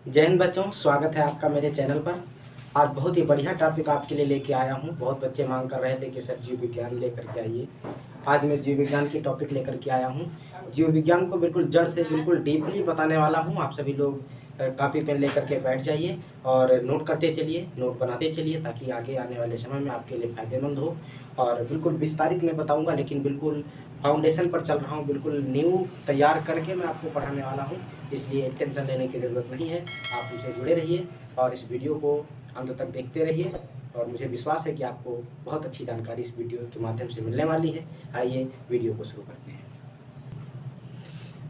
जय हिंद बच्चों, स्वागत है आपका मेरे चैनल पर। आज बहुत ही बढ़िया टॉपिक आपके लिए लेके आया हूँ। बहुत बच्चे मांग कर रहे थे कि सर जीव विज्ञान लेकर के आइए। आज मैं जीव विज्ञान की टॉपिक लेकर के आया हूँ। जीव विज्ञान को बिल्कुल जड़ से बिल्कुल डीपली बताने वाला हूँ। आप सभी लोग कॉपी पेन लेकर के बैठ जाइए और नोट करते चलिए, नोट बनाते चलिए, ताकि आगे आने वाले समय में आपके लिए फ़ायदेमंद हो। और बिल्कुल विस्तारित में बताऊँगा, लेकिन बिल्कुल फाउंडेशन पर चल रहा हूँ। बिल्कुल न्यू तैयार करके मैं आपको पढ़ाने वाला हूँ, इसलिए टेंशन लेने की ज़रूरत नहीं है। आप हमसे जुड़े रहिए और इस वीडियो को अंत तक देखते रहिए, और मुझे विश्वास है कि आपको बहुत अच्छी जानकारी इस वीडियो के माध्यम से मिलने वाली है। आइए वीडियो को शुरू करते हैं।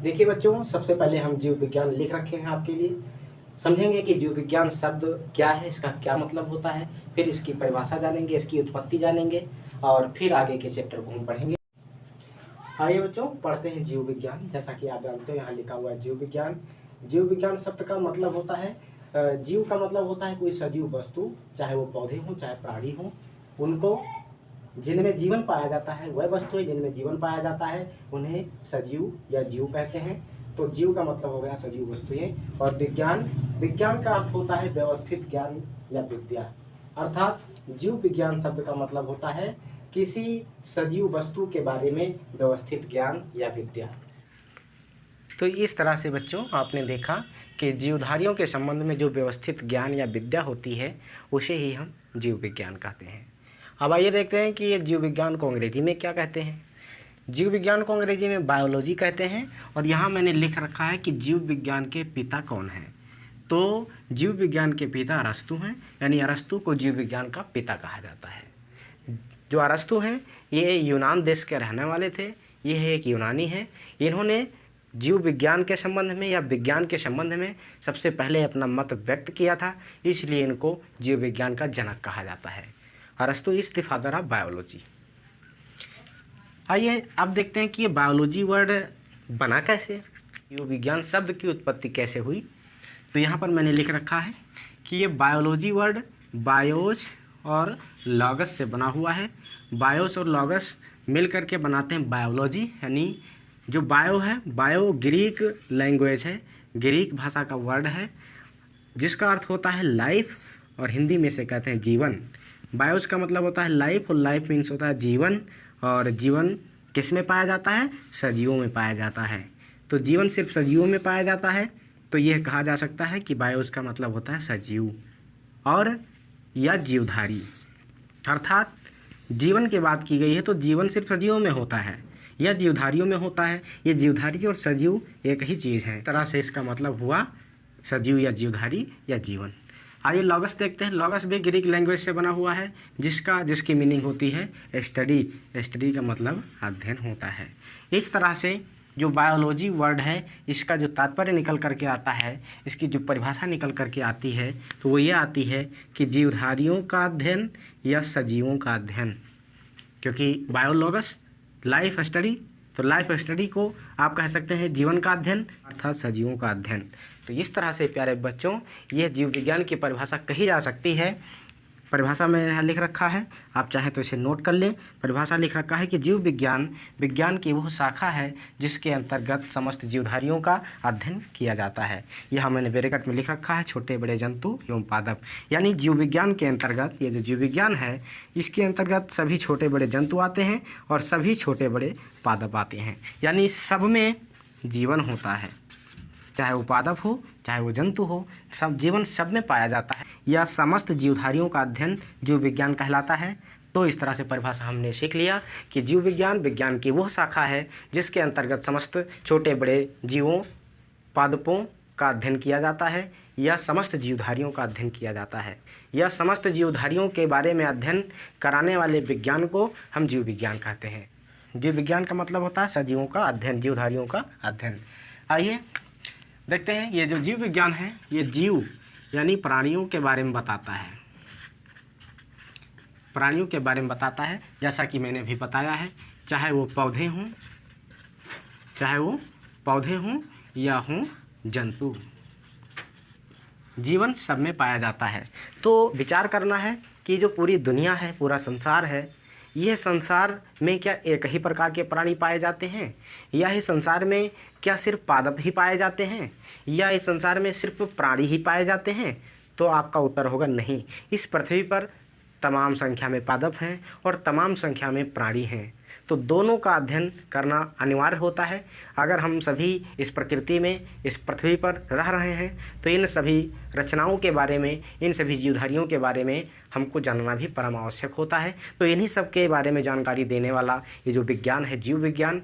देखिए बच्चों, सबसे पहले हम जीव विज्ञान लिख रखे हैं आपके लिए। समझेंगे कि जीव विज्ञान शब्द क्या है, इसका क्या मतलब होता है, फिर इसकी परिभाषा जानेंगे, इसकी उत्पत्ति जानेंगे, और फिर आगे के चैप्टर को हम पढ़ेंगे। आइए बच्चों, पढ़ते हैं जीव विज्ञान। जैसा कि आप जानते हो, यहाँ लिखा हुआ है जीव विज्ञान। जीव विज्ञान शब्द का मतलब होता है, जीव का मतलब होता है कोई सजीव वस्तु, चाहे वो पौधे हों चाहे प्राणी हों, उनको जिनमें जीवन पाया जाता है, वह वस्तुएं जिनमें जीवन पाया जाता है उन्हें सजीव या जीव कहते हैं। तो जीव का मतलब हो गया सजीव वस्तुएं। और विज्ञान, विज्ञान का अर्थ होता है व्यवस्थित ज्ञान या विद्या। अर्थात जीव विज्ञान शब्द का मतलब होता है किसी सजीव वस्तु के बारे में व्यवस्थित ज्ञान या विद्या। तो इस तरह से बच्चों आपने देखा कि जीवधारियों के संबंध में जो व्यवस्थित ज्ञान या विद्या होती है उसे ही हम जीव विज्ञान कहते हैं। अब आइए देखते हैं कि ये जीव विज्ञान को अंग्रेजी में क्या कहते हैं। जीव विज्ञान को अंग्रेजी में बायोलॉजी कहते हैं। और यहाँ मैंने लिख रखा है कि जीव विज्ञान के पिता कौन हैं। तो जीव विज्ञान के पिता अरस्तु हैं, यानी अरस्तु को जीव विज्ञान का पिता कहा जाता है। जो अरस्तु हैं ये यूनान देश के रहने वाले थे। ये एक यूनानी है। इन्होंने जीव विज्ञान के संबंध में या विज्ञान के संबंध में सबसे पहले अपना मत व्यक्त किया था, इसलिए इनको जीव विज्ञान का जनक कहा जाता है। अरस्तु is the father of biology. आइए अब देखते हैं कि ये बायोलॉजी वर्ड बना कैसे, जीव विज्ञान शब्द की उत्पत्ति कैसे हुई। तो यहाँ पर मैंने लिख रखा है कि ये बायोलॉजी वर्ड बायोस और लॉगस से बना हुआ है। बायोस और लॉगस मिल करके बनाते हैं बायोलॉजी। यानी जो बायो है, बायो ग्रीक लैंग्वेज है, ग्रीक भाषा का वर्ड है, जिसका अर्थ होता है लाइफ, और हिंदी में से कहते हैं जीवन। बायोस का मतलब होता है लाइफ, और लाइफ मीन्स होता है जीवन। और जीवन किस में पाया जाता है? सजीवों में पाया जाता है। तो जीवन सिर्फ सजीवों में पाया जाता है, तो यह कहा जा सकता है कि बायोस का मतलब होता है सजीव और या जीवधारी। अर्थात जीवन की बात की गई है तो जीवन सिर्फ सजीवों में होता है या जीवधारियों में होता है। ये जीवधारी और सजीव एक ही चीज़ है। इस तरह से इसका मतलब हुआ सजीव या जीवधारी या जीवन। आइए लॉगस देखते हैं। लॉगस भी ग्रीक लैंग्वेज से बना हुआ है, जिसकी मीनिंग होती है स्टडी। स्टडी का मतलब अध्ययन होता है। इस तरह से जो बायोलॉजी वर्ड है, इसका जो तात्पर्य निकल करके आता है, इसकी जो परिभाषा निकल करके आती है, तो वो ये आती है कि जीवधारियों का अध्ययन या सजीवों का अध्ययन। क्योंकि बायोलॉगस लाइफ स्टडी, तो लाइफ स्टडी को आप कह सकते हैं जीवन का अध्ययन अर्थात सजीवों का अध्ययन। तो इस तरह से प्यारे बच्चों यह जीव विज्ञान की परिभाषा कही जा सकती है। परिभाषा मैंने यहाँ लिख रखा है, आप चाहें तो इसे नोट कर लें। परिभाषा लिख रखा है कि जीव विज्ञान विज्ञान की वह शाखा है जिसके अंतर्गत समस्त जीवधारियों का अध्ययन किया जाता है। यहाँ मैंने ब्रैकेट में लिख रखा है छोटे बड़े जंतु एवं पादप। यानी जीव विज्ञान के अंतर्गत ये जो जीव विज्ञान है, इसके अंतर्गत सभी छोटे बड़े जंतु आते हैं और सभी छोटे बड़े पादप आते हैं। यानी सब में जीवन होता है, चाहे वो पादप हो चाहे वो जंतु हो, सब जीवन सब में पाया जाता है। यह समस्त जीवधारियों का अध्ययन जीव विज्ञान कहलाता है। तो इस तरह से परिभाषा हमने सीख लिया कि जीव विज्ञान विज्ञान की वह शाखा है जिसके अंतर्गत समस्त छोटे बड़े जीवों पादपों का अध्ययन किया जाता है या समस्त जीवधारियों का अध्ययन किया जाता है। यह समस्त जीवधारियों के बारे में अध्ययन कराने वाले विज्ञान को हम जीव विज्ञान कहते हैं। जीव विज्ञान का मतलब होता है सजीवों का अध्ययन, जीवधारियों का अध्ययन। आइए देखते हैं, ये जो जीव विज्ञान है ये जीव यानी प्राणियों के बारे में बताता है। प्राणियों के बारे में बताता है, जैसा कि मैंने भी बताया है, चाहे वो पौधे हों या हों जंतु, जीवन सब में पाया जाता है। तो विचार करना है कि जो पूरी दुनिया है, पूरा संसार है, यह संसार में क्या एक ही प्रकार के प्राणी पाए जाते हैं, या इस संसार में क्या सिर्फ पादप ही पाए जाते हैं, या इस संसार में सिर्फ प्राणी ही पाए जाते हैं? तो आपका उत्तर होगा नहीं। इस पृथ्वी पर तमाम संख्या में पादप हैं और तमाम संख्या में प्राणी हैं। तो दोनों का अध्ययन करना अनिवार्य होता है। अगर हम सभी इस प्रकृति में, इस पृथ्वी पर रह रहे हैं, तो इन सभी रचनाओं के बारे में, इन सभी जीवधारियों के बारे में हमको जानना भी परम आवश्यक होता है। तो इन्हीं सब के बारे में जानकारी देने वाला ये जो विज्ञान है, जीव विज्ञान,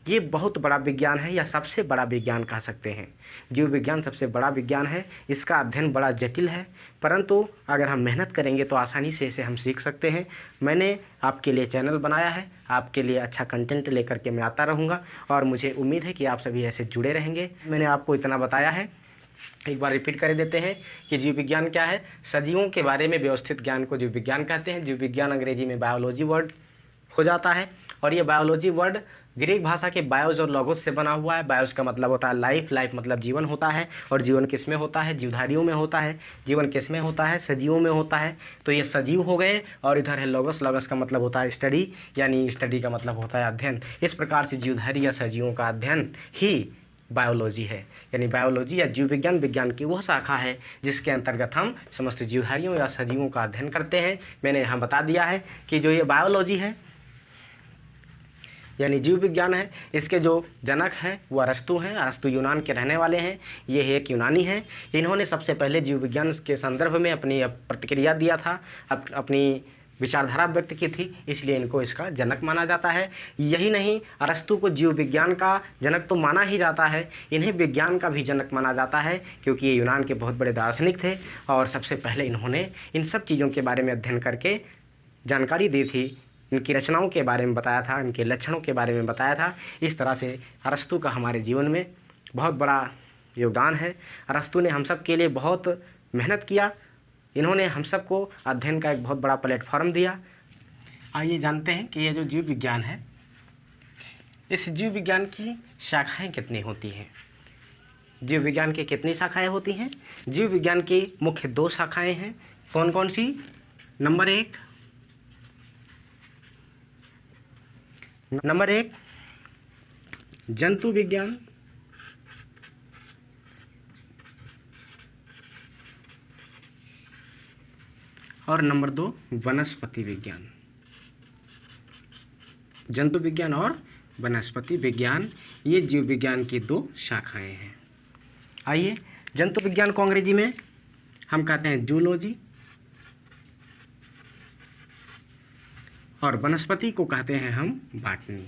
ये बहुत बड़ा विज्ञान है, या सबसे बड़ा विज्ञान कह सकते हैं। जीव विज्ञान सबसे बड़ा विज्ञान है। इसका अध्ययन बड़ा जटिल है, परंतु अगर हम मेहनत करेंगे तो आसानी से इसे हम सीख सकते हैं। मैंने आपके लिए चैनल बनाया है, आपके लिए अच्छा कंटेंट लेकर के मैं आता रहूँगा, और मुझे उम्मीद है कि आप सभी ऐसे जुड़े रहेंगे। मैंने आपको इतना बताया है, एक बार रिपीट कर देते हैं कि जीव विज्ञान क्या है। सजीवों के बारे में व्यवस्थित ज्ञान को जीव विज्ञान कहते हैं। जीव विज्ञान अंग्रेजी में बायोलॉजी वर्ड हो जाता है, और ये बायोलॉजी वर्ड ग्रीक भाषा के बायोस और लॉगोस से बना हुआ है। बायोस का मतलब होता है लाइफ, लाइफ मतलब जीवन होता है, और जीवन किस में होता है? जीवधारियों में होता है। जीवन किस में होता है? सजीवों में होता है। तो ये सजीव हो गए, और इधर है लॉगोस। लॉगोस का मतलब होता है स्टडी, यानी स्टडी का मतलब होता है अध्ययन। इस प्रकार से जीवधारी या सजीवों का अध्ययन ही बायोलॉजी है। यानी बायोलॉजी या जीव विज्ञान विज्ञान की वह शाखा है जिसके अंतर्गत हम समस्त जीवधारियों या सजीवों का अध्ययन करते हैं। मैंने यहाँ बता दिया है कि जो ये बायोलॉजी है यानी जीव विज्ञान है, इसके जो जनक हैं वो अरस्तु हैं। अरस्तु यूनान के रहने वाले हैं, ये एक यूनानी हैं। इन्होंने सबसे पहले जीव विज्ञान के संदर्भ में अपनी प्रतिक्रिया दिया था, अपनी विचारधारा व्यक्त की थी, इसलिए इनको इसका जनक माना जाता है। यही नहीं, अरस्तु को जीव विज्ञान का जनक तो माना ही जाता है, इन्हें विज्ञान का भी जनक माना जाता है, क्योंकि ये यूनान के बहुत बड़े दार्शनिक थे, और सबसे पहले इन्होंने इन सब चीज़ों के बारे में अध्ययन करके जानकारी दी थी, इनकी रचनाओं के बारे में बताया था, इनके लक्षणों के बारे में बताया था। इस तरह से अरस्तु का हमारे जीवन में बहुत बड़ा योगदान है। अरस्तु ने हम सब के लिए बहुत मेहनत किया, इन्होंने हम सब को अध्ययन का एक बहुत बड़ा प्लेटफॉर्म दिया। आइए जानते हैं कि ये जो जीव विज्ञान है, इस जीव विज्ञान की शाखाएं कितनी होती हैं। जीव विज्ञान की कितनी शाखाएं होती हैं? जीव विज्ञान की मुख्य 2 शाखाएं हैं। कौन कौन सी? नंबर एक जंतु विज्ञान, और नंबर 2 वनस्पति विज्ञान। जंतु विज्ञान और वनस्पति विज्ञान, ये जीव विज्ञान की 2 शाखाएं हैं। आइए, जंतु विज्ञान को अंग्रेजी में हम कहते हैं जूलॉजी, और वनस्पति को कहते हैं हम बॉटनी।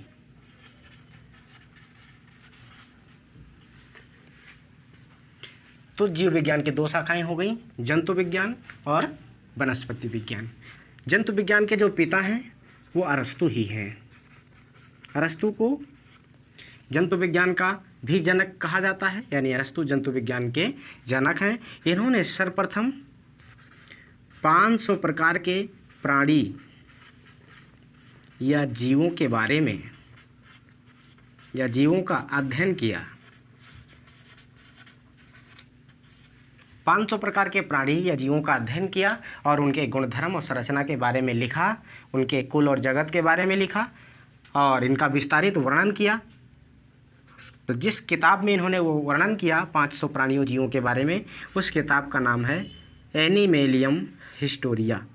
तो जीव विज्ञान की 2 शाखाएं हो गई, जंतु विज्ञान और वनस्पति विज्ञान। जंतु विज्ञान के जो पिता हैं वो अरस्तु ही हैं। अरस्तु को जंतु विज्ञान का भी जनक कहा जाता है, यानी अरस्तु जंतु विज्ञान के जनक हैं। इन्होंने सर्वप्रथम 500 प्रकार के प्राणी या जीवों के बारे में, या जीवों का अध्ययन किया। 500 प्रकार के प्राणी या जीवों का अध्ययन किया, और उनके गुणधर्म और संरचना के बारे में लिखा, उनके कुल और जगत के बारे में लिखा, और इनका विस्तारित वर्णन किया। तो जिस किताब में इन्होंने वो वर्णन किया 500 प्राणियों जीवों के बारे में, उस किताब का नाम है एनिमेलियम हिस्टोरिया,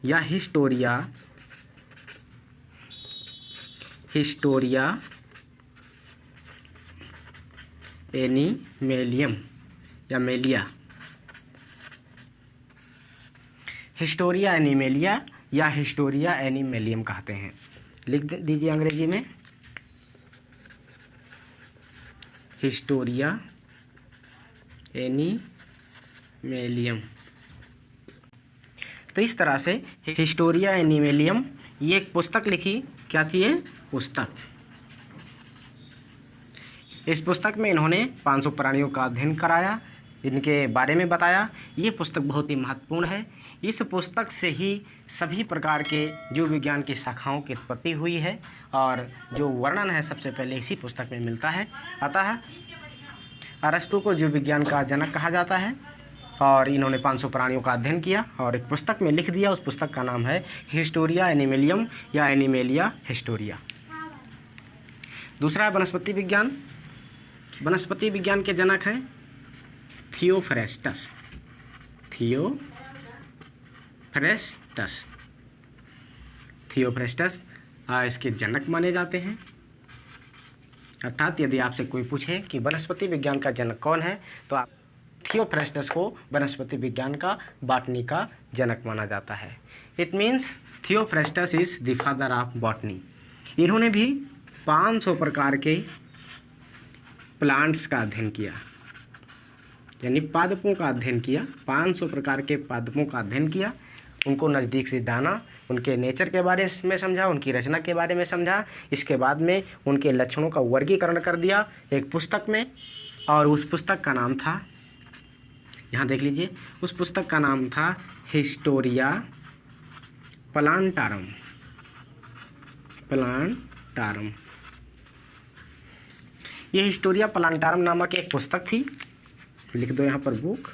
या हिस्टोरिया एनिमेलियम, या मेलिया, हिस्टोरिया एनिमेलिया या हिस्टोरिया एनिमेलियम कहते हैं। लिख दीजिए अंग्रेजी में, हिस्टोरिया एनिमेलियम। तो इस तरह से हिस्टोरिया एनिमेलियम, ये एक पुस्तक लिखी। क्या थी ये पुस्तक? इस पुस्तक में इन्होंने 500 प्राणियों का अध्ययन कराया, इनके बारे में बताया। ये पुस्तक बहुत ही महत्वपूर्ण है। इस पुस्तक से ही सभी प्रकार के जीव विज्ञान की शाखाओं की उत्पत्ति हुई है, और जो वर्णन है सबसे पहले इसी पुस्तक में मिलता है। अतः अरस्तु को जीव विज्ञान का जनक कहा जाता है। और इन्होंने 500 प्राणियों का अध्ययन किया और एक पुस्तक में लिख दिया। उस पुस्तक का नाम है हिस्टोरिया एनिमेलियम या एनिमेलिया हिस्टोरिया। दूसरा है वनस्पति विज्ञान। वनस्पति विज्ञान के जनक हैं थियोफ्रेस्टस। थियोफ्रेस्टस इसके जनक माने जाते हैं। अर्थात यदि आपसे कोई पूछे कि वनस्पति विज्ञान का जनक कौन है तो आप थियोफ्रेस्टस को वनस्पति विज्ञान का बॉटनी का जनक माना जाता है। It means Theophrastus is the father of botany. इन्होंने भी 500 प्रकार के प्लांट्स का अध्ययन किया, यानी पादपों का अध्ययन किया। 500 प्रकार के पादपों का अध्ययन किया, उनको नज़दीक से जाना, उनके नेचर के बारे में समझा, उनकी रचना के बारे में समझा। इसके बाद में उनके लक्षणों का वर्गीकरण कर दिया एक पुस्तक में, और उस पुस्तक का नाम था, यहाँ देख लीजिए, उस पुस्तक का नाम था हिस्टोरिया प्लांटारम। ये हिस्टोरिया प्लांटारम नामक एक पुस्तक थी। लिख दो यहाँ पर बुक।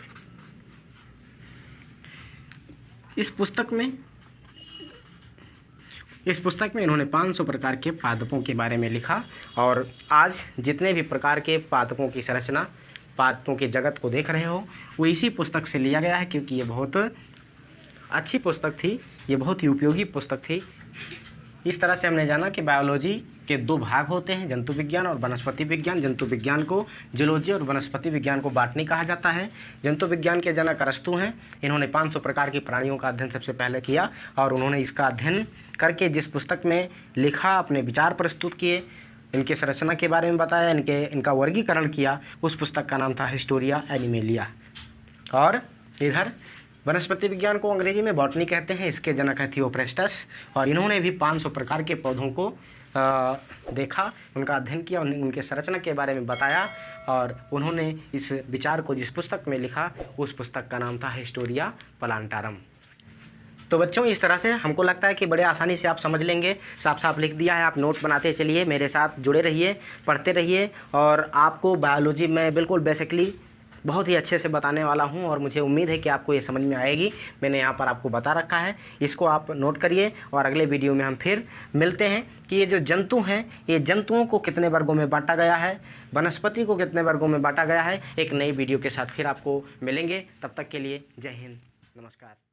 इस पुस्तक में इन्होंने 500 प्रकार के पादपों के बारे में लिखा। और आज जितने भी प्रकार के पादपों की संरचना, पादपों के जगत को देख रहे हो, वो इसी पुस्तक से लिया गया है, क्योंकि ये बहुत अच्छी पुस्तक थी, ये बहुत ही उपयोगी पुस्तक थी। इस तरह से हमने जाना कि बायोलॉजी के 2 भाग होते हैं, जंतु विज्ञान और वनस्पति विज्ञान। जंतु विज्ञान को जूलॉजी और वनस्पति विज्ञान को बॉटनी कहा जाता है। जंतु विज्ञान के जनक अरस्तु हैं। इन्होंने 500 प्रकार की प्राणियों का अध्ययन सबसे पहले किया, और उन्होंने इसका अध्ययन करके जिस पुस्तक में लिखा, अपने विचार प्रस्तुत किए, इनके संरचना के बारे में बताया, इनका वर्गीकरण किया, उस पुस्तक का नाम था हिस्टोरिया एनिमेलिया। और इधर वनस्पति विज्ञान को अंग्रेजी में बॉटनी कहते हैं। इसके जनक है थियोफ्रेस्टस, और इन्होंने भी 500 प्रकार के पौधों को देखा, उनका अध्ययन किया, उनके संरचना के बारे में बताया, और उन्होंने इस विचार को जिस पुस्तक में लिखा, उस पुस्तक का नाम था हिस्टोरिया प्लांटारम। तो बच्चों, इस तरह से हमको लगता है कि बड़े आसानी से आप समझ लेंगे। साफ साफ लिख दिया है, आप नोट बनाते चलिए, मेरे साथ जुड़े रहिए, पढ़ते रहिए, और आपको बायोलॉजी में बिल्कुल बेसिकली बहुत ही अच्छे से बताने वाला हूं, और मुझे उम्मीद है कि आपको ये समझ में आएगी। मैंने यहाँ पर आपको बता रखा है, इसको आप नोट करिए, और अगले वीडियो में हम फिर मिलते हैं कि ये जो जंतु हैं, ये जंतुओं को कितने वर्गों में बांटा गया है, वनस्पति को कितने वर्गों में बांटा गया है। एक नई वीडियो के साथ फिर आपको मिलेंगे। तब तक के लिए जय हिंद, नमस्कार।